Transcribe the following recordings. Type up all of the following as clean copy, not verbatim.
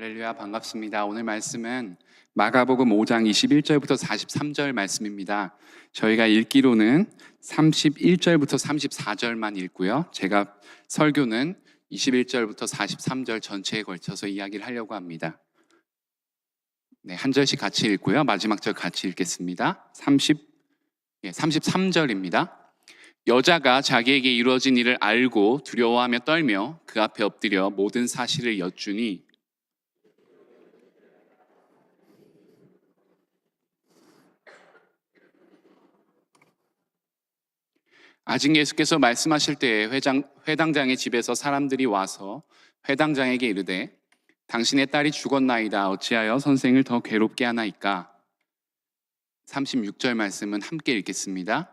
할렐루야, 반갑습니다. 오늘 말씀은 마가복음 5장 21절부터 43절 말씀입니다. 저희가 읽기로는 31절부터 34절만 읽고요. 제가 설교는 21절부터 43절 전체에 걸쳐서 이야기를 하려고 합니다. 네, 한 절씩 같이 읽고요. 마지막 절 같이 읽겠습니다. 33절입니다. 여자가 자기에게 이루어진 일을 알고 두려워하며 떨며 그 앞에 엎드려 모든 사실을 여쭈니 아직 예수께서 말씀하실 때에 회당장의 집에서 사람들이 와서 회당장에게 이르되 당신의 딸이 죽었나이다. 어찌하여 선생을 더 괴롭게 하나이까? 36절 말씀은 함께 읽겠습니다.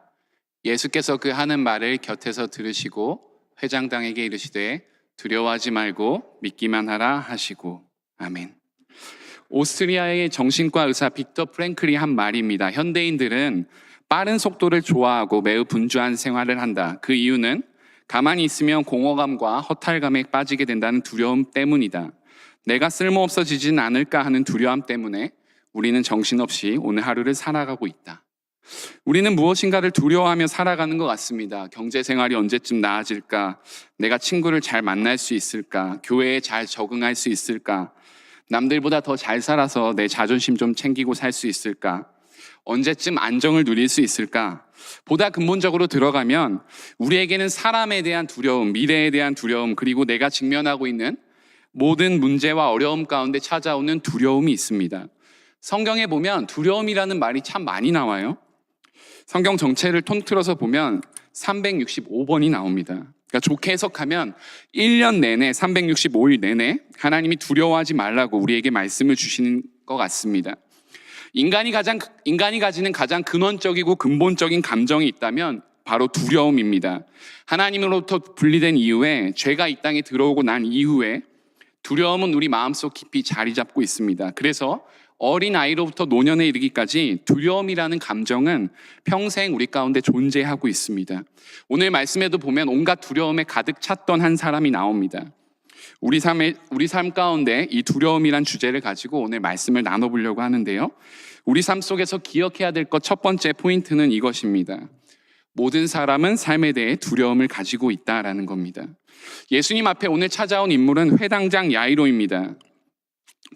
예수께서 그 하는 말을 곁에서 들으시고 회장장에게 이르시되 두려워하지 말고 믿기만 하라 하시고. 아멘. 오스트리아의 정신과 의사 빅터 프랭클이 한 말입니다. 현대인들은 빠른 속도를 좋아하고 매우 분주한 생활을 한다. 그 이유는 가만히 있으면 공허감과 허탈감에 빠지게 된다는 두려움 때문이다. 내가 쓸모없어지진 않을까 하는 두려움 때문에 우리는 정신없이 오늘 하루를 살아가고 있다. 우리는 무엇인가를 두려워하며 살아가는 것 같습니다. 경제 생활이 언제쯤 나아질까? 내가 친구를 잘 만날 수 있을까? 교회에 잘 적응할 수 있을까? 남들보다 더 잘 살아서 내 자존심 좀 챙기고 살 수 있을까? 언제쯤 안정을 누릴 수 있을까? 보다 근본적으로 들어가면 우리에게는 사람에 대한 두려움, 미래에 대한 두려움, 그리고 내가 직면하고 있는 모든 문제와 어려움 가운데 찾아오는 두려움이 있습니다. 성경에 보면 두려움이라는 말이 참 많이 나와요. 성경 전체를 통틀어서 보면 365번이 나옵니다. 그러니까 좋게 해석하면 1년 내내 365일 내내 하나님이 두려워하지 말라고 우리에게 말씀을 주시는 것 같습니다. 인간이 가지는 가장 근원적이고 근본적인 감정이 있다면 바로 두려움입니다. 하나님으로부터 분리된 이후에, 죄가 이 땅에 들어오고 난 이후에 두려움은 우리 마음속 깊이 자리 잡고 있습니다. 그래서 어린 아이로부터 노년에 이르기까지 두려움이라는 감정은 평생 우리 가운데 존재하고 있습니다. 오늘 말씀에도 보면 온갖 두려움에 가득 찼던 한 사람이 나옵니다. 우리 삶 가운데 이 두려움이란 주제를 가지고 오늘 말씀을 나눠보려고 하는데요. 우리 삶 속에서 기억해야 될 것 첫 번째 포인트는 이것입니다. 모든 사람은 삶에 대해 두려움을 가지고 있다라는 겁니다. 예수님 앞에 오늘 찾아온 인물은 회당장 야이로입니다.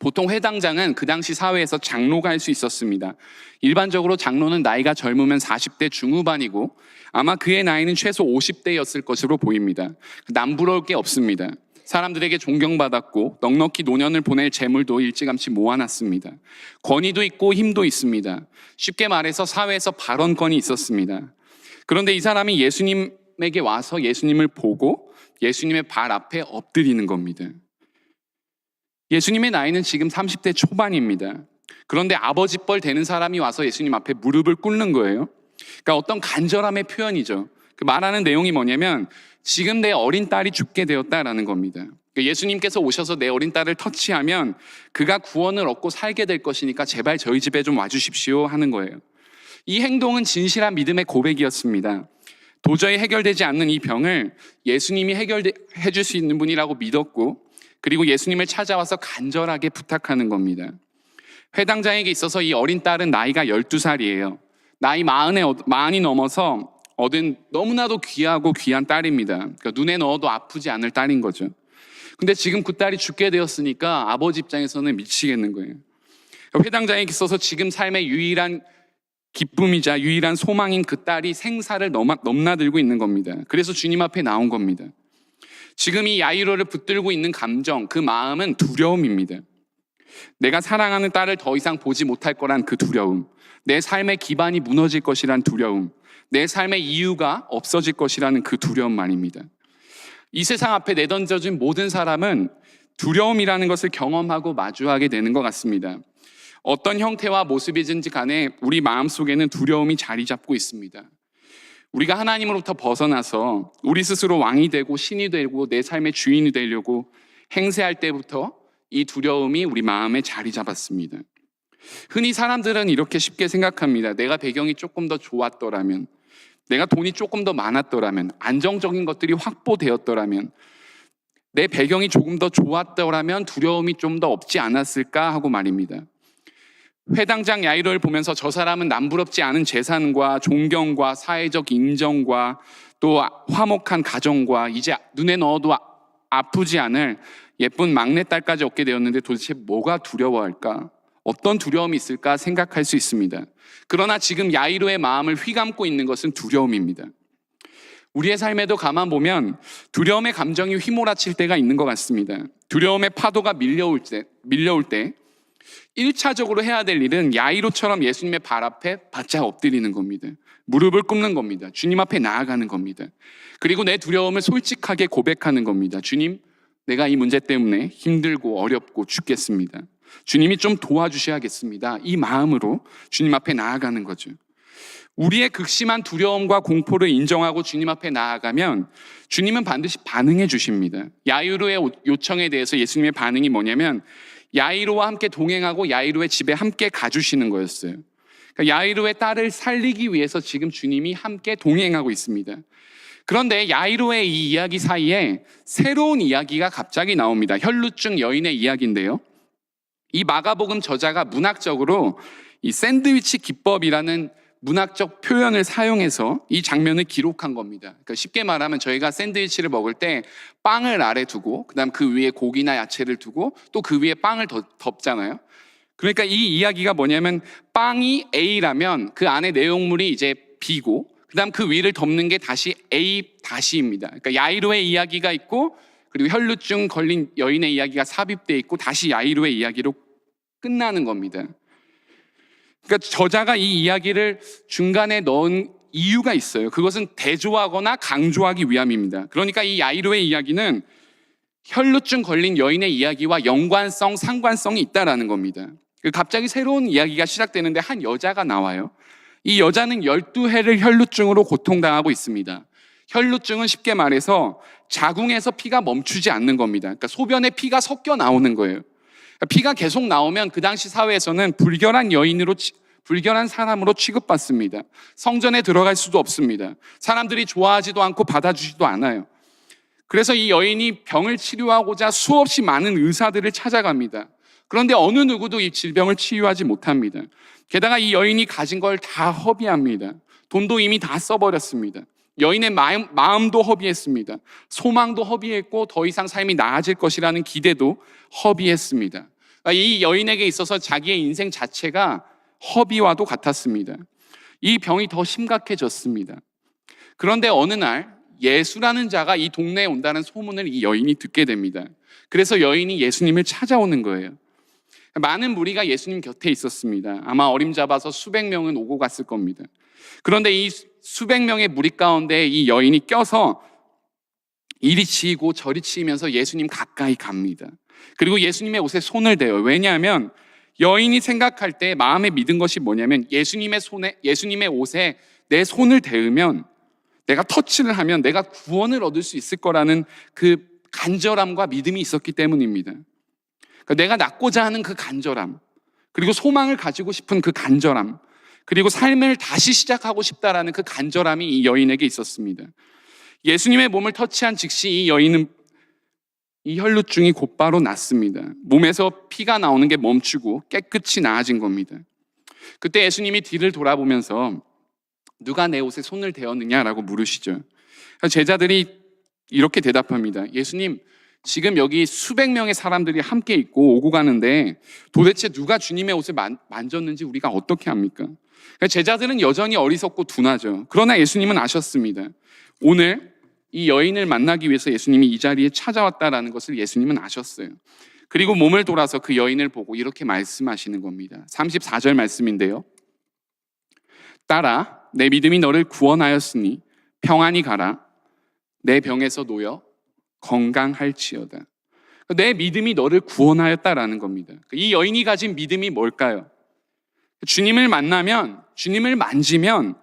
보통 회당장은 그 당시 사회에서 장로가 할 수 있었습니다. 일반적으로 장로는 나이가 젊으면 40대 중후반이고 아마 그의 나이는 최소 50대였을 것으로 보입니다. 남부러울 게 없습니다. 사람들에게 존경받았고 넉넉히 노년을 보낼 재물도 일찌감치 모아놨습니다. 권위도 있고 힘도 있습니다. 쉽게 말해서 사회에서 발언권이 있었습니다. 그런데 이 사람이 예수님에게 와서 예수님을 보고 예수님의 발 앞에 엎드리는 겁니다. 예수님의 나이는 지금 30대 초반입니다. 그런데 아버지뻘 되는 사람이 와서 예수님 앞에 무릎을 꿇는 거예요. 그러니까 어떤 간절함의 표현이죠. 그 말하는 내용이 뭐냐면 지금 내 어린 딸이 죽게 되었다라는 겁니다. 그러니까 예수님께서 오셔서 내 어린 딸을 터치하면 그가 구원을 얻고 살게 될 것이니까 제발 저희 집에 좀 와주십시오 하는 거예요. 이 행동은 진실한 믿음의 고백이었습니다. 도저히 해결되지 않는 이 병을 예수님이 해결해 줄 수 있는 분이라고 믿었고 그리고 예수님을 찾아와서 간절하게 부탁하는 겁니다. 회당장에게 있어서 이 어린 딸은 나이가 12살이에요. 나이 40이 넘어서 얻은 너무나도 귀하고 귀한 딸입니다. 그러니까 눈에 넣어도 아프지 않을 딸인 거죠. 근데 지금 그 딸이 죽게 되었으니까 아버지 입장에서는 미치겠는 거예요. 그러니까 회당장에게 있어서 지금 삶의 유일한 기쁨이자 유일한 소망인 그 딸이 생사를 넘나들고 있는 겁니다. 그래서 주님 앞에 나온 겁니다. 지금 이 야이로를 붙들고 있는 감정, 그 마음은 두려움입니다. 내가 사랑하는 딸을 더 이상 보지 못할 거란 그 두려움, 내 삶의 기반이 무너질 것이란 두려움, 내 삶의 이유가 없어질 것이라는 그 두려움 말입니다. 이 세상 앞에 내던져진 모든 사람은 두려움이라는 것을 경험하고 마주하게 되는 것 같습니다. 어떤 형태와 모습이든지 간에 우리 마음속에는 두려움이 자리 잡고 있습니다. 우리가 하나님으로부터 벗어나서 우리 스스로 왕이 되고 신이 되고 내 삶의 주인이 되려고 행세할 때부터 이 두려움이 우리 마음에 자리 잡았습니다. 흔히 사람들은 이렇게 쉽게 생각합니다. 내가 배경이 조금 더 좋았더라면, 내가 돈이 조금 더 많았더라면, 안정적인 것들이 확보되었더라면, 내 배경이 조금 더 좋았더라면 두려움이 좀 더 없지 않았을까 하고 말입니다. 회당장 야이로를 보면서 저 사람은 남부럽지 않은 재산과 존경과 사회적 인정과 또 화목한 가정과 이제 눈에 넣어도 아프지 않을 예쁜 막내딸까지 얻게 되었는데 도대체 뭐가 두려워할까? 어떤 두려움이 있을까 생각할 수 있습니다. 그러나 지금 야이로의 마음을 휘감고 있는 것은 두려움입니다. 우리의 삶에도 가만 보면 두려움의 감정이 휘몰아칠 때가 있는 것 같습니다. 두려움의 파도가 밀려올 때 1차적으로 해야 될 일은 야이로처럼 예수님의 발 앞에 바짝 엎드리는 겁니다. 무릎을 꿇는 겁니다. 주님 앞에 나아가는 겁니다. 그리고 내 두려움을 솔직하게 고백하는 겁니다. 주님, 내가 이 문제 때문에 힘들고 어렵고 죽겠습니다. 주님이 좀 도와주셔야겠습니다. 이 마음으로 주님 앞에 나아가는 거죠. 우리의 극심한 두려움과 공포를 인정하고 주님 앞에 나아가면 주님은 반드시 반응해 주십니다. 야이로의 요청에 대해서 예수님의 반응이 뭐냐면 야이로와 함께 동행하고 야이로의 집에 함께 가주시는 거였어요. 그러니까 야이로의 딸을 살리기 위해서 지금 주님이 함께 동행하고 있습니다. 그런데 야이로의 이 이야기 사이에 새로운 이야기가 갑자기 나옵니다. 혈루증 여인의 이야기인데요. 이 마가복음 저자가 문학적으로 이 샌드위치 기법이라는 문학적 표현을 사용해서 이 장면을 기록한 겁니다. 그러니까 쉽게 말하면 저희가 샌드위치를 먹을 때 빵을 아래 두고 그다음 그 위에 고기나 야채를 두고 또 그 위에 빵을 덮잖아요. 그러니까 이 이야기가 뭐냐면 빵이 A라면 그 안에 내용물이 이제 B고 그다음 그 위를 덮는 게 다시 A-입니다. 그러니까 야이로의 이야기가 있고 그리고 혈루증 걸린 여인의 이야기가 삽입되어 있고 다시 야이로의 이야기로 끝나는 겁니다. 그러니까 저자가 이 이야기를 중간에 넣은 이유가 있어요. 그것은 대조하거나 강조하기 위함입니다. 그러니까 이 야이로의 이야기는 혈루증 걸린 여인의 이야기와 연관성, 상관성이 있다라는 겁니다. 갑자기 새로운 이야기가 시작되는데 한 여자가 나와요. 이 여자는 12해를 혈루증으로 고통당하고 있습니다. 혈루증은 쉽게 말해서 자궁에서 피가 멈추지 않는 겁니다. 그러니까 소변에 피가 섞여 나오는 거예요. 피가 계속 나오면 그 당시 사회에서는 불결한 사람으로 취급받습니다. 성전에 들어갈 수도 없습니다. 사람들이 좋아하지도 않고 받아주지도 않아요. 그래서 이 여인이 병을 치료하고자 수없이 많은 의사들을 찾아갑니다. 그런데 어느 누구도 이 질병을 치유하지 못합니다. 게다가 이 여인이 가진 걸 다 허비합니다. 돈도 이미 다 써버렸습니다. 여인의 마음도 허비했습니다. 소망도 허비했고 더 이상 삶이 나아질 것이라는 기대도 허비했습니다. 이 여인에게 있어서 자기의 인생 자체가 허비와도 같았습니다. 이 병이 더 심각해졌습니다. 그런데 어느 날 예수라는 자가 이 동네에 온다는 소문을 이 여인이 듣게 됩니다. 그래서 여인이 예수님을 찾아오는 거예요. 많은 무리가 예수님 곁에 있었습니다. 아마 어림잡아서 수백 명은 오고 갔을 겁니다. 그런데 이 수백 명의 무리 가운데 이 여인이 껴서 이리 치이고 저리 치이면서 예수님 가까이 갑니다. 그리고 예수님의 옷에 손을 대요. 왜냐하면 여인이 생각할 때 마음에 믿은 것이 뭐냐면 예수님의 옷에 내 손을 대으면 내가 터치를 하면 내가 구원을 얻을 수 있을 거라는 그 간절함과 믿음이 있었기 때문입니다. 그러니까 내가 낫고자 하는 그 간절함, 그리고 소망을 가지고 싶은 그 간절함, 그리고 삶을 다시 시작하고 싶다라는 그 간절함이 이 여인에게 있었습니다. 예수님의 몸을 터치한 즉시 이 여인은 이 혈루증이 곧바로 낫습니다. 몸에서 피가 나오는 게 멈추고 깨끗이 나아진 겁니다. 그때 예수님이 뒤를 돌아보면서 누가 내 옷에 손을 대었느냐라고 물으시죠. 제자들이 이렇게 대답합니다. 예수님, 지금 여기 수백 명의 사람들이 함께 있고 오고 가는데 도대체 누가 주님의 옷을 만졌는지 우리가 어떻게 합니까? 제자들은 여전히 어리석고 둔하죠. 그러나 예수님은 아셨습니다. 오늘 이 여인을 만나기 위해서 예수님이 이 자리에 찾아왔다라는 것을 예수님은 아셨어요. 그리고 몸을 돌아서 그 여인을 보고 이렇게 말씀하시는 겁니다. 34절 말씀인데요. 딸아, 내 믿음이 너를 구원하였으니 평안히 가라. 내 병에서 놓여 건강할지어다. 내 믿음이 너를 구원하였다라는 겁니다. 이 여인이 가진 믿음이 뭘까요? 주님을 만나면, 주님을 만지면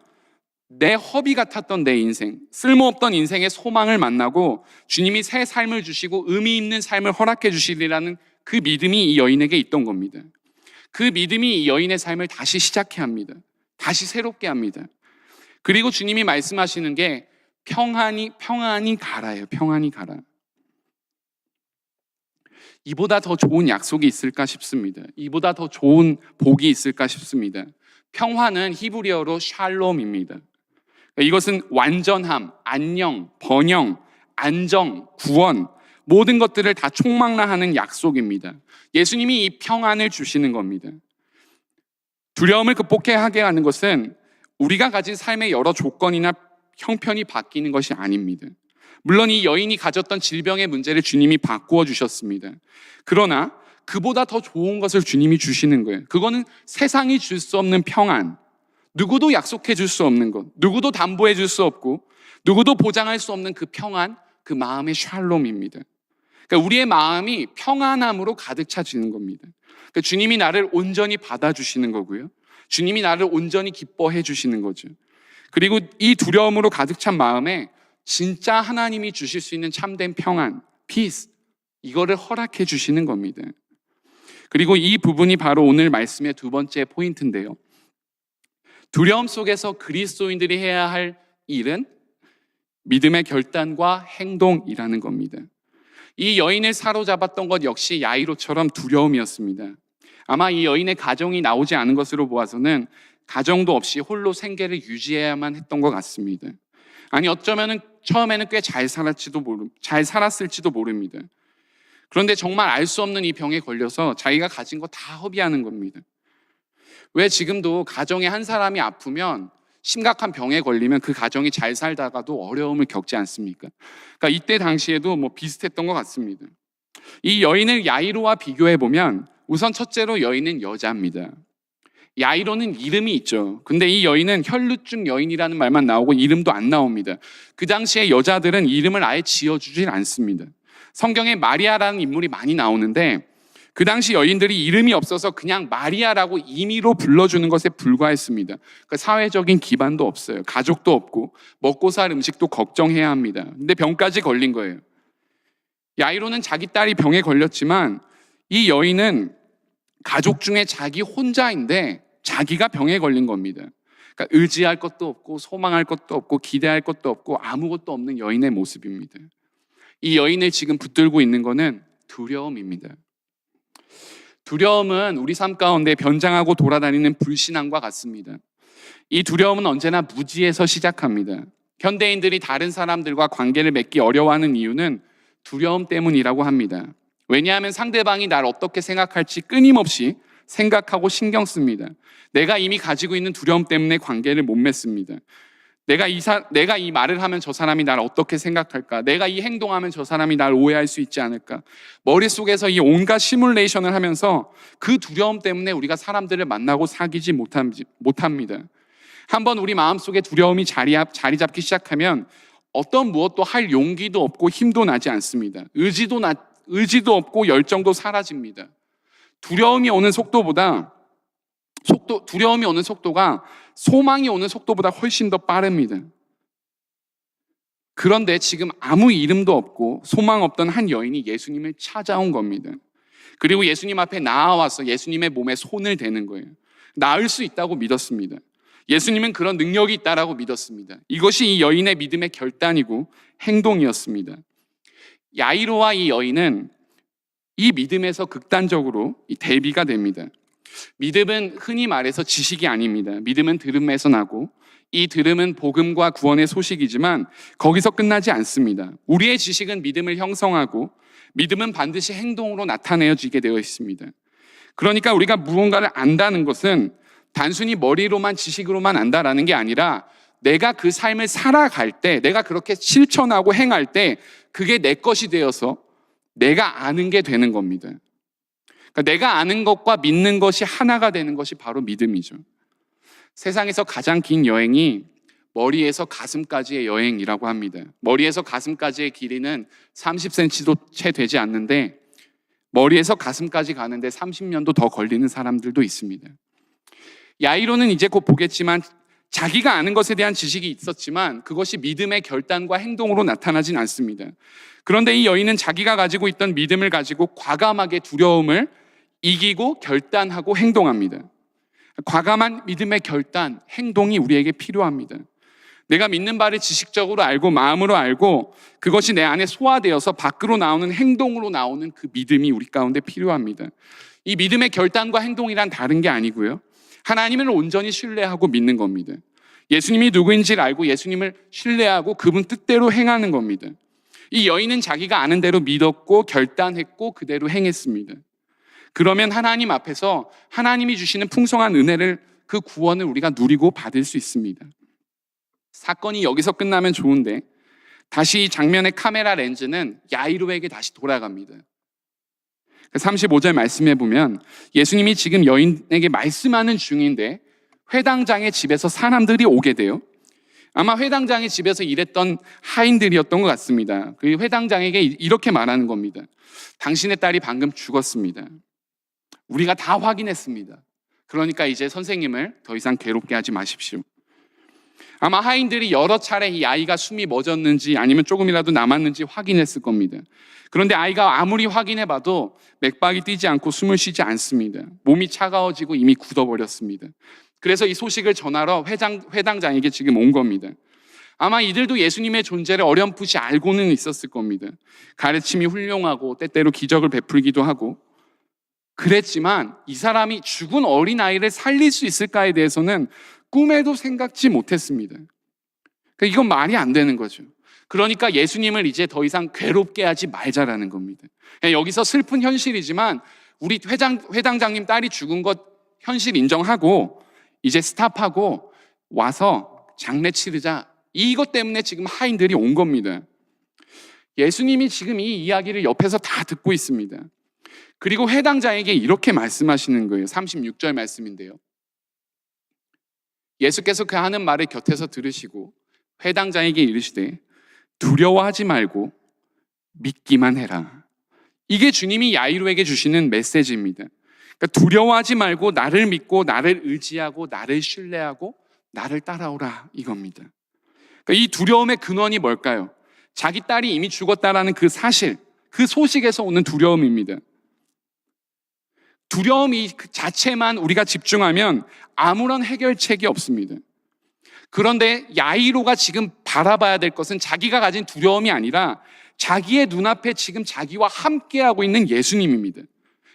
내 허비 같았던 내 인생, 쓸모없던 인생의 소망을 만나고 주님이 새 삶을 주시고 의미 있는 삶을 허락해 주시리라는 그 믿음이 이 여인에게 있던 겁니다. 그 믿음이 이 여인의 삶을 다시 시작해 합니다. 다시 새롭게 합니다. 그리고 주님이 말씀하시는 게 평안히 가라예요. 평안히 가라. 이보다 더 좋은 약속이 있을까 싶습니다. 이보다 더 좋은 복이 있을까 싶습니다. 평화는 히브리어로 샬롬입니다. 이것은 완전함, 안녕, 번영, 안정, 구원, 모든 것들을 다 총망라하는 약속입니다. 예수님이 이 평안을 주시는 겁니다. 두려움을 극복하게 하는 것은 우리가 가진 삶의 여러 조건이나 형편이 바뀌는 것이 아닙니다. 물론 이 여인이 가졌던 질병의 문제를 주님이 바꾸어 주셨습니다. 그러나 그보다 더 좋은 것을 주님이 주시는 거예요. 그거는 세상이 줄 수 없는 평안, 누구도 약속해 줄 수 없는 것, 누구도 담보해 줄 수 없고 누구도 보장할 수 없는 그 평안, 그 마음의 샬롬입니다. 그러니까 우리의 마음이 평안함으로 가득 차지는 겁니다. 그러니까 주님이 나를 온전히 받아주시는 거고요. 주님이 나를 온전히 기뻐해 주시는 거죠. 그리고 이 두려움으로 가득 찬 마음에 진짜 하나님이 주실 수 있는 참된 평안, peace, 이거를 허락해 주시는 겁니다. 그리고 이 부분이 바로 오늘 말씀의 두 번째 포인트인데요. 두려움 속에서 그리스도인들이 해야 할 일은 믿음의 결단과 행동이라는 겁니다. 이 여인을 사로잡았던 것 역시 야이로처럼 두려움이었습니다. 아마 이 여인의 가정이 나오지 않은 것으로 보아서는 가정도 없이 홀로 생계를 유지해야만 했던 것 같습니다. 아니 어쩌면 처음에는 꽤 잘 살았을지도 모릅니다. 그런데 정말 알 수 없는 이 병에 걸려서 자기가 가진 거 다 허비하는 겁니다. 왜 지금도 가정에 한 사람이 아프면 심각한 병에 걸리면 그 가정이 잘 살다가도 어려움을 겪지 않습니까? 그러니까 이때 당시에도 비슷했던 것 같습니다. 이 여인을 야이로와 비교해 보면 우선 첫째로 여인은 여자입니다. 야이로는 이름이 있죠. 근데 이 여인은 혈루증 여인이라는 말만 나오고 이름도 안 나옵니다. 그 당시에 여자들은 이름을 아예 지어주질 않습니다. 성경에 마리아라는 인물이 많이 나오는데 그 당시 여인들이 이름이 없어서 그냥 마리아라고 임의로 불러주는 것에 불과했습니다. 그러니까 사회적인 기반도 없어요. 가족도 없고 먹고 살 음식도 걱정해야 합니다. 근데 병까지 걸린 거예요. 야이로는 자기 딸이 병에 걸렸지만 이 여인은 가족 중에 자기 혼자인데 자기가 병에 걸린 겁니다. 그러니까 의지할 것도 없고 소망할 것도 없고 기대할 것도 없고 아무것도 없는 여인의 모습입니다. 이 여인을 지금 붙들고 있는 것은 두려움입니다. 두려움은 우리 삶 가운데 변장하고 돌아다니는 불신앙과 같습니다. 이 두려움은 언제나 무지에서 시작합니다. 현대인들이 다른 사람들과 관계를 맺기 어려워하는 이유는 두려움 때문이라고 합니다. 왜냐하면 상대방이 날 어떻게 생각할지 끊임없이 생각하고 신경 씁니다. 내가 이미 가지고 있는 두려움 때문에 관계를 못 맺습니다. 내가 이 말을 하면 저 사람이 날 어떻게 생각할까? 내가 이 행동하면 저 사람이 날 오해할 수 있지 않을까? 머릿속에서 이 온갖 시뮬레이션을 하면서 그 두려움 때문에 우리가 사람들을 만나고 사귀지 못합니다. 한번 우리 마음속에 두려움이 자리 잡기 시작하면 어떤 무엇도 할 용기도 없고 힘도 나지 않습니다. 의지도 없고 열정도 사라집니다. 두려움이 오는 속도가 소망이 오는 속도보다 훨씬 더 빠릅니다. 그런데 지금 아무 이름도 없고 소망 없던 한 여인이 예수님을 찾아온 겁니다. 그리고 예수님 앞에 나와서 예수님의 몸에 손을 대는 거예요. 나을 수 있다고 믿었습니다. 예수님은 그런 능력이 있다라고 믿었습니다. 이것이 이 여인의 믿음의 결단이고 행동이었습니다. 야이로와 이 여인은 이 믿음에서 극단적으로 대비가 됩니다. 믿음은 흔히 말해서 지식이 아닙니다. 믿음은 들음에서 나고 이 들음은 복음과 구원의 소식이지만 거기서 끝나지 않습니다. 우리의 지식은 믿음을 형성하고 믿음은 반드시 행동으로 나타내어지게 되어 있습니다. 그러니까 우리가 무언가를 안다는 것은 단순히 머리로만 지식으로만 안다라는 게 아니라 내가 그 삶을 살아갈 때, 내가 그렇게 실천하고 행할 때 그게 내 것이 되어서 내가 아는 게 되는 겁니다. 그러니까 내가 아는 것과 믿는 것이 하나가 되는 것이 바로 믿음이죠. 세상에서 가장 긴 여행이 머리에서 가슴까지의 여행이라고 합니다. 머리에서 가슴까지의 길이는 30cm도 채 되지 않는데 머리에서 가슴까지 가는데 30년도 더 걸리는 사람들도 있습니다. 야이로는 이제 곧 보겠지만 자기가 아는 것에 대한 지식이 있었지만 그것이 믿음의 결단과 행동으로 나타나진 않습니다. 그런데 이 여인은 자기가 가지고 있던 믿음을 가지고 과감하게 두려움을 이기고 결단하고 행동합니다. 과감한 믿음의 결단, 행동이 우리에게 필요합니다. 내가 믿는 바를 지식적으로 알고 마음으로 알고 그것이 내 안에 소화되어서 밖으로 나오는 행동으로 나오는 그 믿음이 우리 가운데 필요합니다. 이 믿음의 결단과 행동이란 다른 게 아니고요. 하나님을 온전히 신뢰하고 믿는 겁니다. 예수님이 누구인지를 알고 예수님을 신뢰하고 그분 뜻대로 행하는 겁니다. 이 여인은 자기가 아는 대로 믿었고 결단했고 그대로 행했습니다. 그러면 하나님 앞에서 하나님이 주시는 풍성한 은혜를, 그 구원을 우리가 누리고 받을 수 있습니다. 사건이 여기서 끝나면 좋은데 다시 이 장면의 카메라 렌즈는 야이로에게 다시 돌아갑니다. 35절 말씀해 보면 예수님이 지금 여인에게 말씀하는 중인데 회당장의 집에서 사람들이 오게 돼요. 아마 회당장의 집에서 일했던 하인들이었던 것 같습니다. 그 회당장에게 이렇게 말하는 겁니다. 당신의 딸이 방금 죽었습니다. 우리가 다 확인했습니다. 그러니까 이제 선생님을 더 이상 괴롭게 하지 마십시오. 아마 하인들이 여러 차례 이 아이가 숨이 멎었는지 아니면 조금이라도 남았는지 확인했을 겁니다. 그런데 아이가 아무리 확인해봐도 맥박이 뛰지 않고 숨을 쉬지 않습니다. 몸이 차가워지고 이미 굳어버렸습니다. 그래서 이 소식을 전하러 회당장에게 지금 온 겁니다. 아마 이들도 예수님의 존재를 어렴풋이 알고는 있었을 겁니다. 가르침이 훌륭하고 때때로 기적을 베풀기도 하고 그랬지만 이 사람이 죽은 어린아이를 살릴 수 있을까에 대해서는 꿈에도 생각지 못했습니다. 이건 말이 안 되는 거죠. 그러니까 예수님을 이제 더 이상 괴롭게 하지 말자라는 겁니다. 여기서 슬픈 현실이지만 우리 회당장님 딸이 죽은 것 현실 인정하고 이제 스탑하고 와서 장례 치르자. 이것 때문에 지금 하인들이 온 겁니다. 예수님이 지금 이 이야기를 옆에서 다 듣고 있습니다. 그리고 회당장에게 이렇게 말씀하시는 거예요. 36절 말씀인데요. 예수께서 그 하는 말을 곁에서 들으시고 회당장에게 이르시되 두려워하지 말고 믿기만 해라. 이게 주님이 야이로에게 주시는 메시지입니다. 그러니까 두려워하지 말고 나를 믿고 나를 의지하고 나를 신뢰하고 나를 따라오라 이겁니다. 그러니까 이 두려움의 근원이 뭘까요? 자기 딸이 이미 죽었다라는 그 사실, 그 소식에서 오는 두려움입니다. 두려움이 그 자체만 우리가 집중하면 아무런 해결책이 없습니다. 그런데 야이로가 지금 바라봐야 될 것은 자기가 가진 두려움이 아니라 자기의 눈앞에 지금 자기와 함께하고 있는 예수님입니다.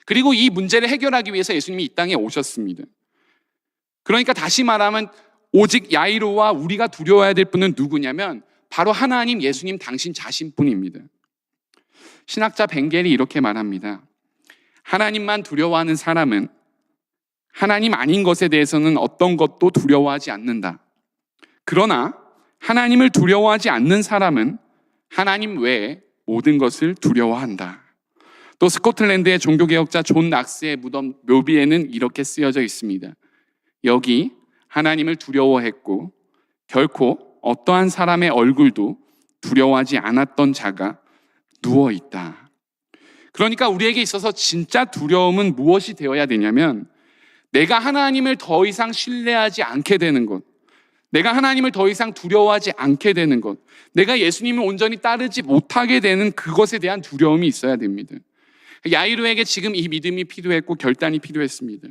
그리고 이 문제를 해결하기 위해서 예수님이 이 땅에 오셨습니다. 그러니까 다시 말하면 오직 야이로와 우리가 두려워해야 될 분은 누구냐면 바로 하나님 예수님 당신 자신뿐입니다. 신학자 벵겔이 이렇게 말합니다. 하나님만 두려워하는 사람은 하나님 아닌 것에 대해서는 어떤 것도 두려워하지 않는다. 그러나 하나님을 두려워하지 않는 사람은 하나님 외에 모든 것을 두려워한다. 또 스코틀랜드의 종교개혁자 존 낙스의 무덤 묘비에는 이렇게 쓰여져 있습니다. 여기 하나님을 두려워했고 결코 어떠한 사람의 얼굴도 두려워하지 않았던 자가 누워있다. 그러니까 우리에게 있어서 진짜 두려움은 무엇이 되어야 되냐면 내가 하나님을 더 이상 신뢰하지 않게 되는 것, 내가 하나님을 더 이상 두려워하지 않게 되는 것, 내가 예수님을 온전히 따르지 못하게 되는 그것에 대한 두려움이 있어야 됩니다. 야이로에게 지금 이 믿음이 필요했고 결단이 필요했습니다.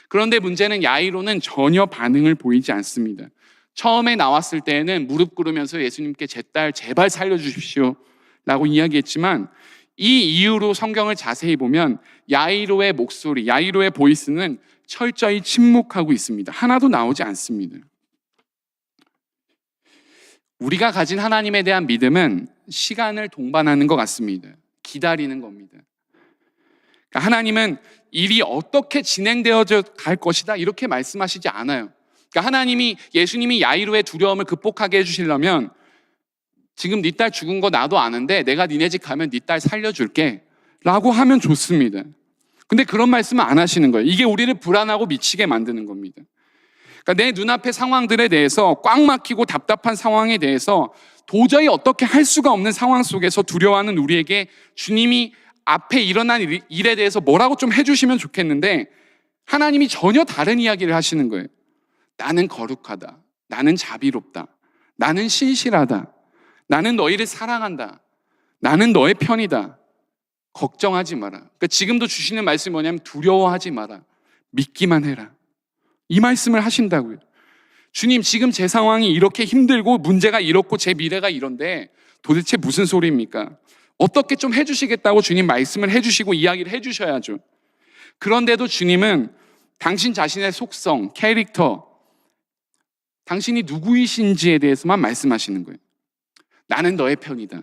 그런데 문제는 야이로는 전혀 반응을 보이지 않습니다. 처음에 나왔을 때에는 무릎 꿇으면서 예수님께 제 딸 제발 살려주십시오 라고 이야기했지만 이 이후로 성경을 자세히 보면 야이로의 목소리, 야이로의 보이스는 철저히 침묵하고 있습니다. 하나도 나오지 않습니다. 우리가 가진 하나님에 대한 믿음은 시간을 동반하는 것 같습니다. 기다리는 겁니다. 그러니까 하나님은 일이 어떻게 진행되어 갈 것이다 이렇게 말씀하시지 않아요. 그러니까 하나님이 예수님이 야이로의 두려움을 극복하게 해주시려면 지금 네 딸 죽은 거 나도 아는데 내가 니네 집 가면 네 딸 살려줄게 라고 하면 좋습니다. 근데 그런 말씀은 안 하시는 거예요. 이게 우리를 불안하고 미치게 만드는 겁니다. 그러니까 내 눈앞의 상황들에 대해서 꽉 막히고 답답한 상황에 대해서 도저히 어떻게 할 수가 없는 상황 속에서 두려워하는 우리에게 주님이 앞에 일어난 일에 대해서 뭐라고 좀 해주시면 좋겠는데 하나님이 전혀 다른 이야기를 하시는 거예요. 나는 거룩하다. 나는 자비롭다. 나는 신실하다. 나는 너희를 사랑한다. 나는 너의 편이다. 걱정하지 마라. 그러니까 지금도 주시는 말씀이 뭐냐면 두려워하지 마라. 믿기만 해라. 이 말씀을 하신다고요. 주님, 지금 제 상황이 이렇게 힘들고 문제가 이렇고 제 미래가 이런데 도대체 무슨 소리입니까? 어떻게 좀 해주시겠다고 주님 말씀을 해주시고 이야기를 해주셔야죠. 그런데도 주님은 당신 자신의 속성, 캐릭터, 당신이 누구이신지에 대해서만 말씀하시는 거예요. 나는 너의 편이다.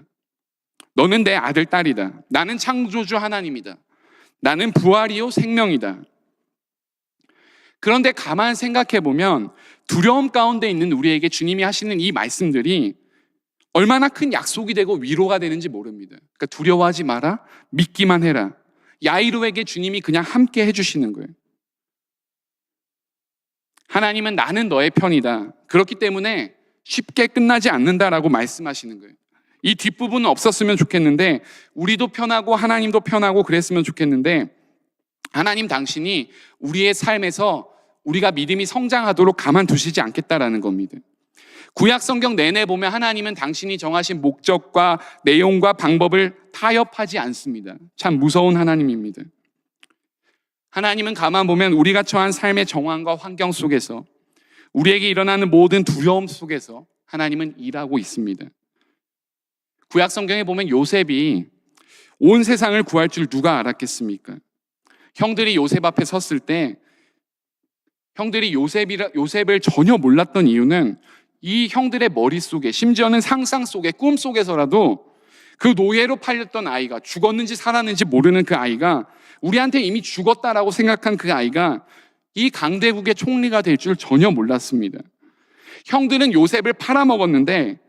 너는 내 아들, 딸이다. 나는 창조주 하나님이다. 나는 부활이요 생명이다. 그런데 가만 생각해 보면 두려움 가운데 있는 우리에게 주님이 하시는 이 말씀들이 얼마나 큰 약속이 되고 위로가 되는지 모릅니다. 그러니까 두려워하지 마라, 믿기만 해라. 야이로에게 주님이 그냥 함께 해주시는 거예요. 하나님은 나는 너의 편이다. 그렇기 때문에 쉽게 끝나지 않는다라고 말씀하시는 거예요. 이 뒷부분은 없었으면 좋겠는데, 우리도 편하고 하나님도 편하고 그랬으면 좋겠는데, 하나님 당신이 우리의 삶에서 우리가 믿음이 성장하도록 가만두시지 않겠다라는 겁니다. 구약 성경 내내 보면 하나님은 당신이 정하신 목적과 내용과 방법을 타협하지 않습니다. 참 무서운 하나님입니다. 하나님은 가만 보면 우리가 처한 삶의 정황과 환경 속에서, 우리에게 일어나는 모든 두려움 속에서 하나님은 일하고 있습니다. 구약 성경에 보면 요셉이 온 세상을 구할 줄 누가 알았겠습니까? 형들이 요셉 앞에 섰을 때 형들이 요셉을 전혀 몰랐던 이유는 이 형들의 머릿속에, 심지어는 상상 속에, 꿈 속에서라도 그 노예로 팔렸던 아이가, 죽었는지 살았는지 모르는 그 아이가, 우리한테 이미 죽었다라고 생각한 그 아이가 이 강대국의 총리가 될 줄 전혀 몰랐습니다. 형들은 요셉을 팔아먹었는데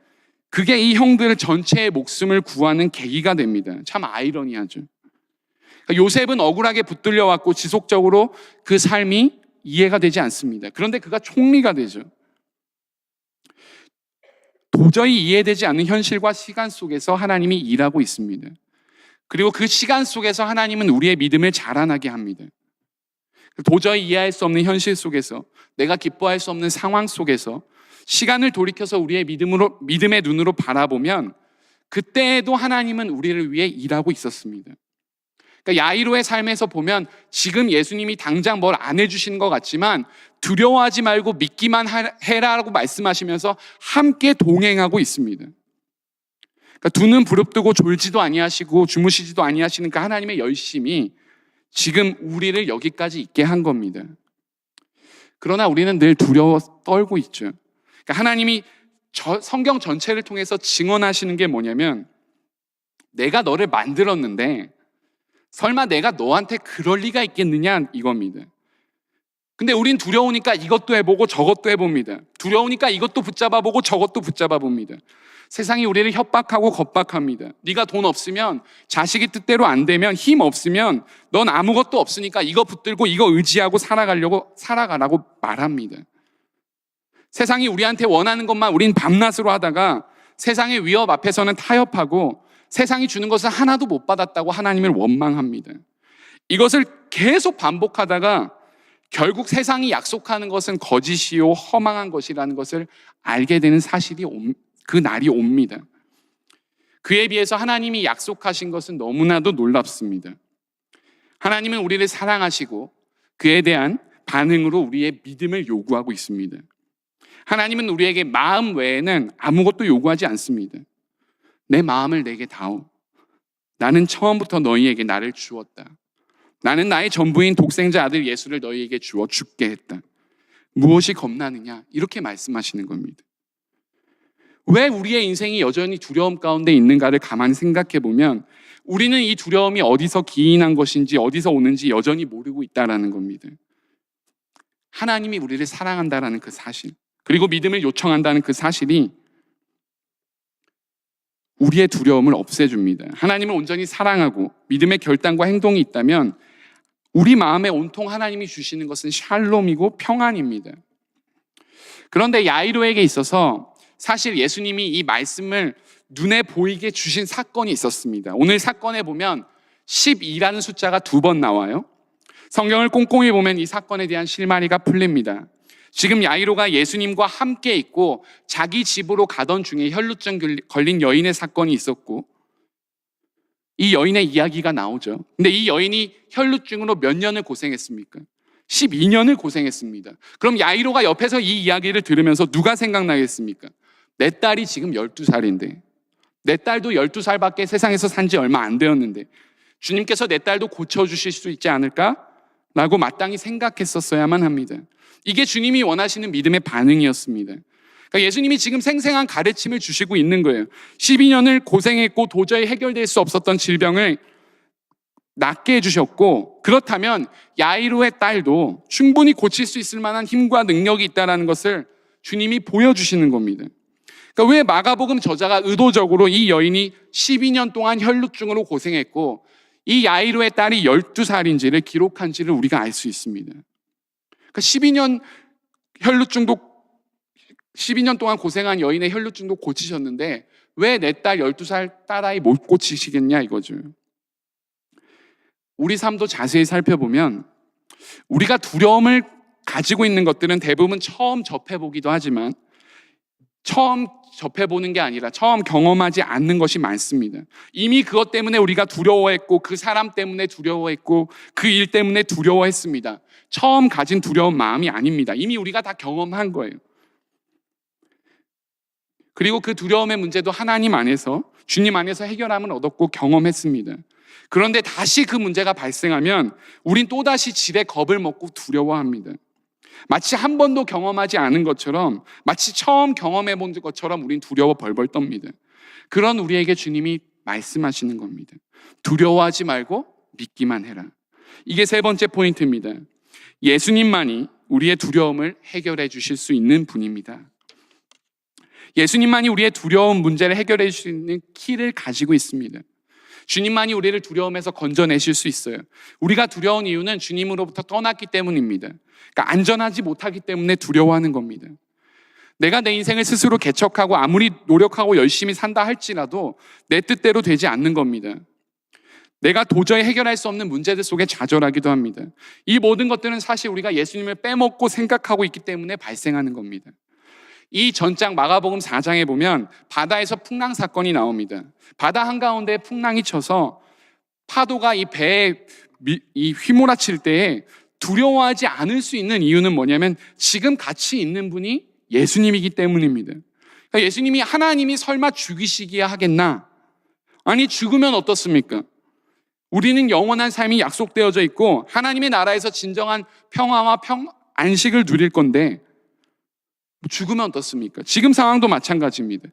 그게 이 형들 전체의 목숨을 구하는 계기가 됩니다. 참 아이러니하죠. 요셉은 억울하게 붙들려 왔고 지속적으로 그 삶이 이해가 되지 않습니다. 그런데 그가 총리가 되죠. 도저히 이해되지 않는 현실과 시간 속에서 하나님이 일하고 있습니다. 그리고 그 시간 속에서 하나님은 우리의 믿음을 자라나게 합니다. 도저히 이해할 수 없는 현실 속에서, 내가 기뻐할 수 없는 상황 속에서 시간을 돌이켜서 우리의 믿음의 눈으로 바라보면 그때에도 하나님은 우리를 위해 일하고 있었습니다. 그러니까 야이로의 삶에서 보면 지금 예수님이 당장 뭘 안 해주시는 것 같지만 두려워하지 말고 믿기만 해라라고 말씀하시면서 함께 동행하고 있습니다. 그러니까 두 눈 부릅뜨고 졸지도 아니하시고 주무시지도 아니하시는 그 하나님의 열심이 지금 우리를 여기까지 있게 한 겁니다. 그러나 우리는 늘 두려워 떨고 있죠. 그러니까 하나님이 성경 전체를 통해서 증언하시는 게 뭐냐면, 내가 너를 만들었는데 설마 내가 너한테 그럴 리가 있겠느냐, 이겁니다. 근데 우린 두려우니까 이것도 해보고 저것도 해봅니다. 두려우니까 이것도 붙잡아보고 저것도 붙잡아봅니다. 세상이 우리를 협박하고 겁박합니다. 네가 돈 없으면, 자식이 뜻대로 안 되면, 힘 없으면 넌 아무것도 없으니까 이거 붙들고 이거 의지하고 살아가라고 말합니다. 세상이 우리한테 원하는 것만 우린 밤낮으로 하다가 세상의 위협 앞에서는 타협하고 세상이 주는 것을 하나도 못 받았다고 하나님을 원망합니다. 이것을 계속 반복하다가 결국 세상이 약속하는 것은 거짓이요 허망한 것이라는 것을 알게 되는 사실이 그 날이 옵니다. 그에 비해서 하나님이 약속하신 것은 너무나도 놀랍습니다. 하나님은 우리를 사랑하시고 그에 대한 반응으로 우리의 믿음을 요구하고 있습니다. 하나님은 우리에게 마음 외에는 아무것도 요구하지 않습니다. 내 마음을 내게 다오. 나는 처음부터 너희에게 나를 주었다. 나는 나의 전부인 독생자 아들 예수를 너희에게 주어 죽게 했다. 무엇이 겁나느냐? 이렇게 말씀하시는 겁니다. 왜 우리의 인생이 여전히 두려움 가운데 있는가를 가만히 생각해 보면 우리는 이 두려움이 어디서 기인한 것인지 어디서 오는지 여전히 모르고 있다는 겁니다. 하나님이 우리를 사랑한다는 그 사실, 그리고 믿음을 요청한다는 그 사실이 우리의 두려움을 없애줍니다. 하나님을 온전히 사랑하고 믿음의 결단과 행동이 있다면 우리 마음에 온통 하나님이 주시는 것은 샬롬이고 평안입니다. 그런데 야이로에게 있어서 사실 예수님이 이 말씀을 눈에 보이게 주신 사건이 있었습니다. 오늘 사건에 보면 12라는 숫자가 2번 나와요. 성경을 꼼꼼히 보면 이 사건에 대한 실마리가 풀립니다. 지금 야이로가 예수님과 함께 있고 자기 집으로 가던 중에 혈루증 걸린 여인의 사건이 있었고 이 여인의 이야기가 나오죠. 근데 이 여인이 혈루증으로 몇 년을 고생했습니까? 12년을 고생했습니다. 그럼 야이로가 옆에서 이 이야기를 들으면서 누가 생각나겠습니까? 내 딸이 지금 12살인데, 내 딸도 12살밖에 세상에서 산 지 얼마 안 되었는데 주님께서 내 딸도 고쳐주실 수 있지 않을까? 라고 마땅히 생각했었어야만 합니다. 이게 주님이 원하시는 믿음의 반응이었습니다. 그러니까 예수님이 지금 생생한 가르침을 주시고 있는 거예요. 12년을 고생했고 도저히 해결될 수 없었던 질병을 낫게 해주셨고, 그렇다면 야이로의 딸도 충분히 고칠 수 있을 만한 힘과 능력이 있다는 것을 주님이 보여주시는 겁니다. 그러니까 왜 마가복음 저자가 의도적으로 이 여인이 12년 동안 혈루증으로 고생했고 이 야이로의 딸이 12살인지를 기록한지를 우리가 알 수 있습니다. 그러니까 12년 동안 고생한 여인의 혈루증도 고치셨는데 왜 내 딸 12살 딸아이 못 고치시겠냐 이거죠. 우리 삶도 자세히 살펴보면 우리가 두려움을 가지고 있는 것들은 대부분 처음 접해보기도 하지만 처음 접해보는 게 아니라 처음 경험하지 않는 것이 많습니다. 이미 그것 때문에 우리가 두려워했고 그 사람 때문에 두려워했고 그 일 때문에 두려워했습니다. 처음 가진 두려운 마음이 아닙니다. 이미 우리가 다 경험한 거예요. 그리고 그 두려움의 문제도 하나님 안에서, 주님 안에서 해결함을 얻었고 경험했습니다. 그런데 다시 그 문제가 발생하면 우린 또다시 지레 겁을 먹고 두려워합니다. 마치 한 번도 경험하지 않은 것처럼, 마치 처음 경험해 본 것처럼 우린 두려워 벌벌 떱니다. 그런 우리에게 주님이 말씀하시는 겁니다. 두려워하지 말고 믿기만 해라. 이게 세 번째 포인트입니다. 예수님만이 우리의 두려움을 해결해 주실 수 있는 분입니다. 예수님만이 우리의 두려움 문제를 해결해 주실 수 있는 키를 가지고 있습니다. 주님만이 우리를 두려움에서 건져내실 수 있어요. 우리가 두려운 이유는 주님으로부터 떠났기 때문입니다. 그러니까 안전하지 못하기 때문에 두려워하는 겁니다. 내가 내 인생을 스스로 개척하고 아무리 노력하고 열심히 산다 할지라도 내 뜻대로 되지 않는 겁니다. 내가 도저히 해결할 수 없는 문제들 속에 좌절하기도 합니다. 이 모든 것들은 사실 우리가 예수님을 빼먹고 생각하고 있기 때문에 발생하는 겁니다. 이 전장 마가복음 4장에 보면 바다에서 풍랑 사건이 나옵니다. 바다 한가운데 풍랑이 쳐서 파도가 이 배에 휘몰아칠 때에 두려워하지 않을 수 있는 이유는 뭐냐면 지금 같이 있는 분이 예수님이기 때문입니다. 그러니까 예수님이, 하나님이 설마 죽이시기야 하겠나? 아니, 죽으면 어떻습니까? 우리는 영원한 삶이 약속되어져 있고 하나님의 나라에서 진정한 평화와 안식을 누릴 건데 죽으면 어떻습니까? 지금 상황도 마찬가지입니다.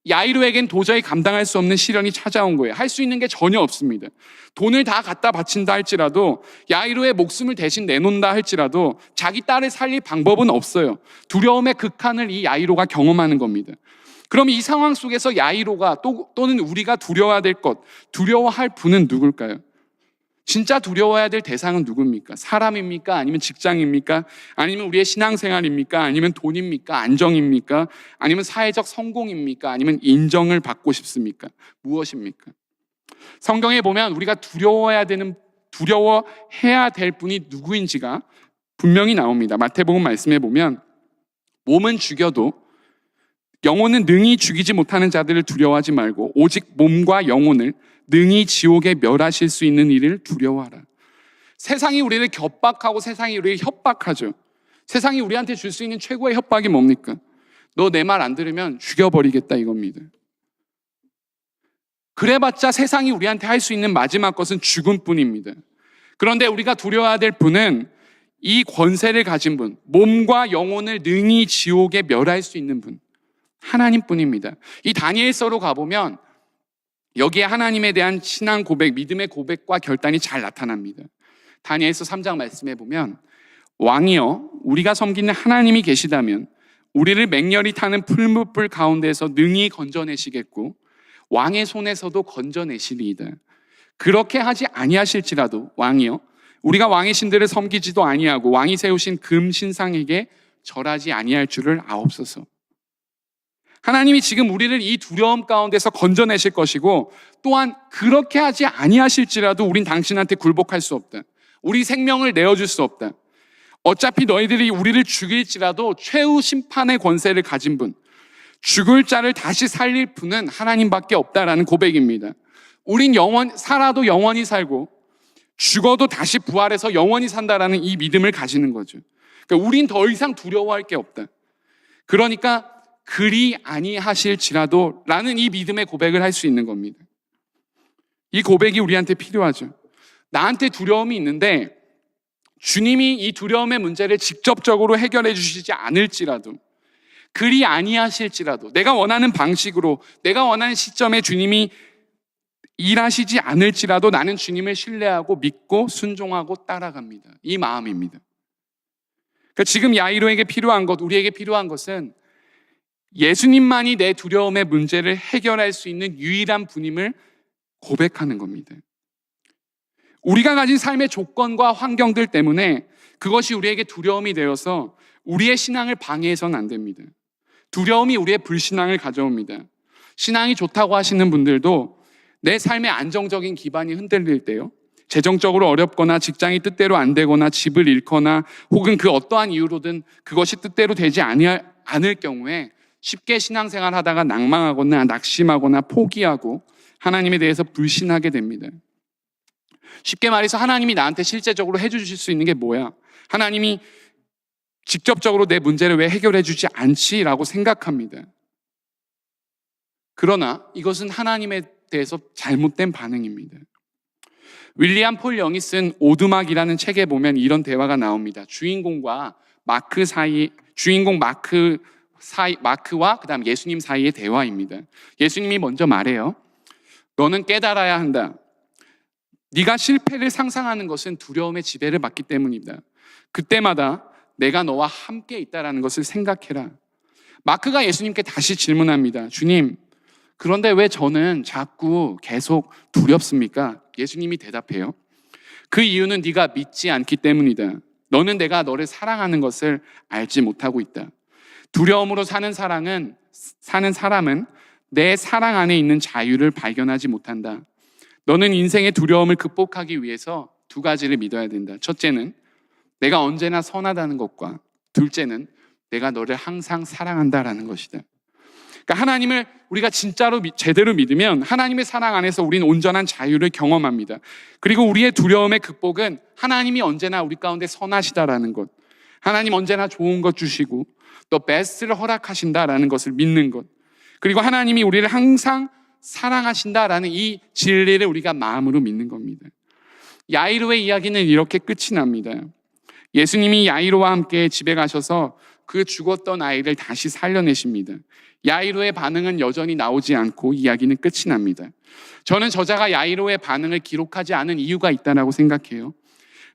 야이로에겐 도저히 감당할 수 없는 시련이 찾아온 거예요. 할 수 있는 게 전혀 없습니다. 돈을 다 갖다 바친다 할지라도, 야이로의 목숨을 대신 내놓는다 할지라도 자기 딸을 살릴 방법은 없어요. 두려움의 극한을 이 야이로가 경험하는 겁니다. 그럼 이 상황 속에서 야이로가 또는 우리가 두려워해야 될 것, 두려워할 분은 누굴까요? 진짜 두려워해야 될 대상은 누굽니까? 사람입니까? 아니면 직장입니까? 아니면 우리의 신앙생활입니까? 아니면 돈입니까? 안정입니까? 아니면 사회적 성공입니까? 아니면 인정을 받고 싶습니까? 무엇입니까? 성경에 보면 우리가 두려워해야 될 분이 누구인지가 분명히 나옵니다. 마태복음 말씀에 보면 몸은 죽여도 영혼은 능히 죽이지 못하는 자들을 두려워하지 말고 오직 몸과 영혼을 능히 지옥에 멸하실 수 있는 이를 두려워하라. 세상이 우리를 겁박하고 세상이 우리를 협박하죠. 세상이 우리한테 줄 수 있는 최고의 협박이 뭡니까? 너 내 말 안 들으면 죽여버리겠다 이겁니다. 그래봤자 세상이 우리한테 할 수 있는 마지막 것은 죽음뿐입니다. 그런데 우리가 두려워해야 될 분은 이 권세를 가진 분, 몸과 영혼을 능히 지옥에 멸할 수 있는 분, 하나님뿐입니다. 이 다니엘서로 가보면 여기에 하나님에 대한 신앙 고백, 믿음의 고백과 결단이 잘 나타납니다. 다니엘서 3장 말씀해 보면 왕이여, 우리가 섬기는 하나님이 계시다면 우리를 맹렬히 타는 풀무불 가운데서 능히 건져내시겠고 왕의 손에서도 건져내시리이다. 그렇게 하지 아니하실지라도 왕이여, 우리가 왕의 신들을 섬기지도 아니하고 왕이 세우신 금 신상에게 절하지 아니할 줄을 아옵소서. 하나님이 지금 우리를 이 두려움 가운데서 건져내실 것이고 또한 그렇게 하지 아니하실지라도 우린 당신한테 굴복할 수 없다. 우리 생명을 내어줄 수 없다. 어차피 너희들이 우리를 죽일지라도 최후 심판의 권세를 가진 분, 죽을 자를 다시 살릴 분은 하나님밖에 없다라는 고백입니다. 우린 살아도 영원히 살고 죽어도 다시 부활해서 영원히 산다라는 이 믿음을 가지는 거죠. 그러니까 우린 더 이상 두려워할 게 없다. 그러니까 그리 아니하실지라도 라는 이 믿음의 고백을 할 수 있는 겁니다. 이 고백이 우리한테 필요하죠. 나한테 두려움이 있는데 주님이 이 두려움의 문제를 직접적으로 해결해 주시지 않을지라도, 그리 아니하실지라도, 내가 원하는 방식으로, 내가 원하는 시점에 주님이 일하시지 않을지라도 나는 주님을 신뢰하고 믿고 순종하고 따라갑니다. 이 마음입니다. 그러니까 지금 야이로에게 필요한 것, 우리에게 필요한 것은 예수님만이 내 두려움의 문제를 해결할 수 있는 유일한 분임을 고백하는 겁니다. 우리가 가진 삶의 조건과 환경들 때문에 그것이 우리에게 두려움이 되어서 우리의 신앙을 방해해서는 안 됩니다. 두려움이 우리의 불신앙을 가져옵니다. 신앙이 좋다고 하시는 분들도 내 삶의 안정적인 기반이 흔들릴 때요, 재정적으로 어렵거나 직장이 뜻대로 안 되거나 집을 잃거나 혹은 그 어떠한 이유로든 그것이 뜻대로 되지 않을 경우에 쉽게 신앙생활 하다가 낭망하거나 낙심하거나 포기하고 하나님에 대해서 불신하게 됩니다. 쉽게 말해서 하나님이 나한테 실제적으로 해주실 수 있는 게 뭐야? 하나님이 직접적으로 내 문제를 왜 해결해 주지 않지라고 생각합니다. 그러나 이것은 하나님에 대해서 잘못된 반응입니다. 윌리엄 폴 영이 쓴 오두막이라는 책에 보면 이런 대화가 나옵니다. 주인공 마크와 그다음 예수님 사이의 대화입니다. 예수님이 먼저 말해요. 너는 깨달아야 한다. 네가 실패를 상상하는 것은 두려움의 지배를 받기 때문이다. 그때마다 내가 너와 함께 있다라는 것을 생각해라. 마크가 예수님께 다시 질문합니다. 주님, 그런데 왜 저는 자꾸 계속 두렵습니까? 예수님이 대답해요. 그 이유는 네가 믿지 않기 때문이다. 너는 내가 너를 사랑하는 것을 알지 못하고 있다. 두려움으로 사는 사람은 내 사랑 안에 있는 자유를 발견하지 못한다. 너는 인생의 두려움을 극복하기 위해서 두 가지를 믿어야 된다. 첫째는 내가 언제나 선하다는 것과 둘째는 내가 너를 항상 사랑한다라는 것이다. 그러니까 하나님을 우리가 진짜로 제대로 믿으면 하나님의 사랑 안에서 우리는 온전한 자유를 경험합니다. 그리고 우리의 두려움의 극복은 하나님이 언제나 우리 가운데 선하시다라는 것, 하나님 언제나 좋은 것 주시고 또 베스트를 허락하신다라는 것을 믿는 것, 그리고 하나님이 우리를 항상 사랑하신다라는 이 진리를 우리가 마음으로 믿는 겁니다. 야이로의 이야기는 이렇게 끝이 납니다. 예수님이 야이로와 함께 집에 가셔서 그 죽었던 아이를 다시 살려내십니다. 야이로의 반응은 여전히 나오지 않고 이야기는 끝이 납니다. 저는 저자가 야이로의 반응을 기록하지 않은 이유가 있다고 생각해요.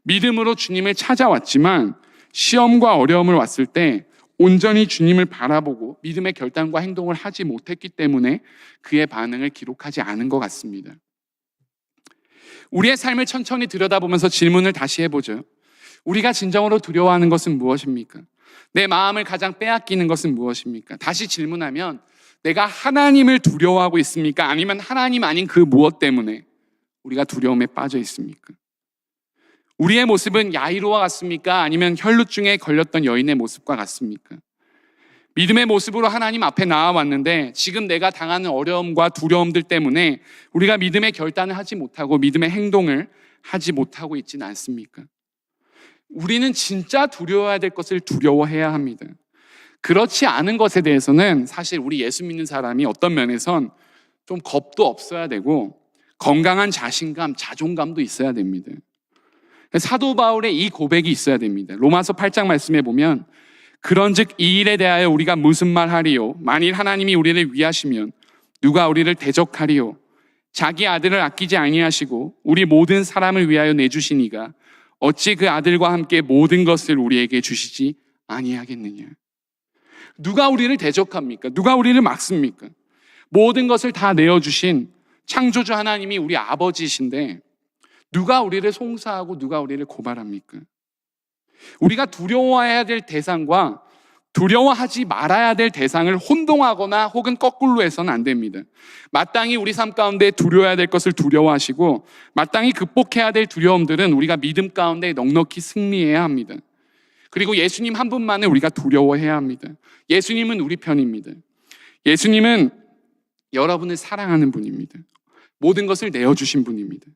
믿음으로 주님을 찾아왔지만 시험과 어려움을 왔을 때 온전히 주님을 바라보고 믿음의 결단과 행동을 하지 못했기 때문에 그의 반응을 기록하지 않은 것 같습니다. 우리의 삶을 천천히 들여다보면서 질문을 다시 해보죠. 우리가 진정으로 두려워하는 것은 무엇입니까? 내 마음을 가장 빼앗기는 것은 무엇입니까? 다시 질문하면 내가 하나님을 두려워하고 있습니까? 아니면 하나님 아닌 그 무엇 때문에 우리가 두려움에 빠져 있습니까? 우리의 모습은 야이로와 같습니까? 아니면 혈루증에 걸렸던 여인의 모습과 같습니까? 믿음의 모습으로 하나님 앞에 나와왔는데 지금 내가 당하는 어려움과 두려움들 때문에 우리가 믿음의 결단을 하지 못하고 믿음의 행동을 하지 못하고 있지는 않습니까? 우리는 진짜 두려워해야 될 것을 두려워해야 합니다. 그렇지 않은 것에 대해서는 사실 우리 예수 믿는 사람이 어떤 면에선 좀 겁도 없어야 되고 건강한 자신감, 자존감도 있어야 됩니다. 사도 바울의 이 고백이 있어야 됩니다. 로마서 8장 말씀에 보면 그런즉 이 일에 대하여 우리가 무슨 말하리요? 만일 하나님이 우리를 위하시면 누가 우리를 대적하리요? 자기 아들을 아끼지 아니하시고 우리 모든 사람을 위하여 내주시니가 어찌 그 아들과 함께 모든 것을 우리에게 주시지 아니하겠느냐? 누가 우리를 대적합니까? 누가 우리를 막습니까? 모든 것을 다 내어주신 창조주 하나님이 우리 아버지이신데 누가 우리를 송사하고 누가 우리를 고발합니까? 우리가 두려워해야 될 대상과 두려워하지 말아야 될 대상을 혼동하거나 혹은 거꾸로 해서는 안 됩니다. 마땅히 우리 삶 가운데 두려워해야 될 것을 두려워하시고 마땅히 극복해야 될 두려움들은 우리가 믿음 가운데 넉넉히 승리해야 합니다. 그리고 예수님 한 분만을 우리가 두려워해야 합니다. 예수님은 우리 편입니다. 예수님은 여러분을 사랑하는 분입니다. 모든 것을 내어주신 분입니다.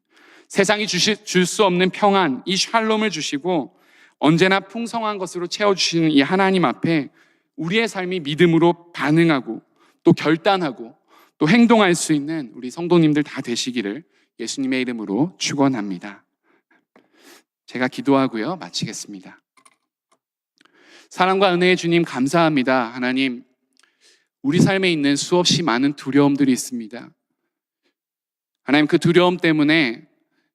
세상이 줄 수 없는 평안, 이 샬롬을 주시고 언제나 풍성한 것으로 채워주시는 이 하나님 앞에 우리의 삶이 믿음으로 반응하고 또 결단하고 또 행동할 수 있는 우리 성도님들 다 되시기를 예수님의 이름으로 축원합니다. 제가 기도하고요, 마치겠습니다. 사랑과 은혜의 주님 감사합니다. 하나님, 우리 삶에 있는 수없이 많은 두려움들이 있습니다. 하나님, 그 두려움 때문에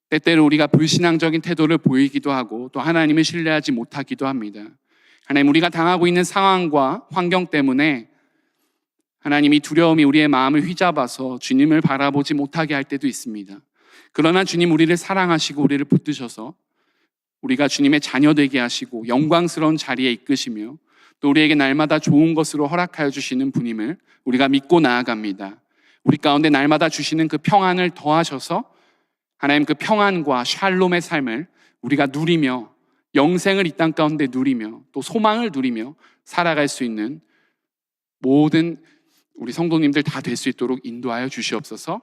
때때로 우리가 불신앙적인 태도를 보이기도 하고 또 하나님을 신뢰하지 못하기도 합니다. 하나님, 우리가 당하고 있는 상황과 환경 때문에 하나님, 이 두려움이 우리의 마음을 휘잡아서 주님을 바라보지 못하게 할 때도 있습니다. 그러나 주님, 우리를 사랑하시고 우리를 붙드셔서 우리가 주님의 자녀 되게 하시고 영광스러운 자리에 이끄시며 또 우리에게 날마다 좋은 것으로 허락하여 주시는 분임을 우리가 믿고 나아갑니다. 우리 가운데 날마다 주시는 그 평안을 더하셔서 하나님, 그 평안과 샬롬의 삶을 우리가 누리며 영생을 이 땅 가운데 누리며 또 소망을 누리며 살아갈 수 있는 모든 우리 성도님들 다 될 수 있도록 인도하여 주시옵소서.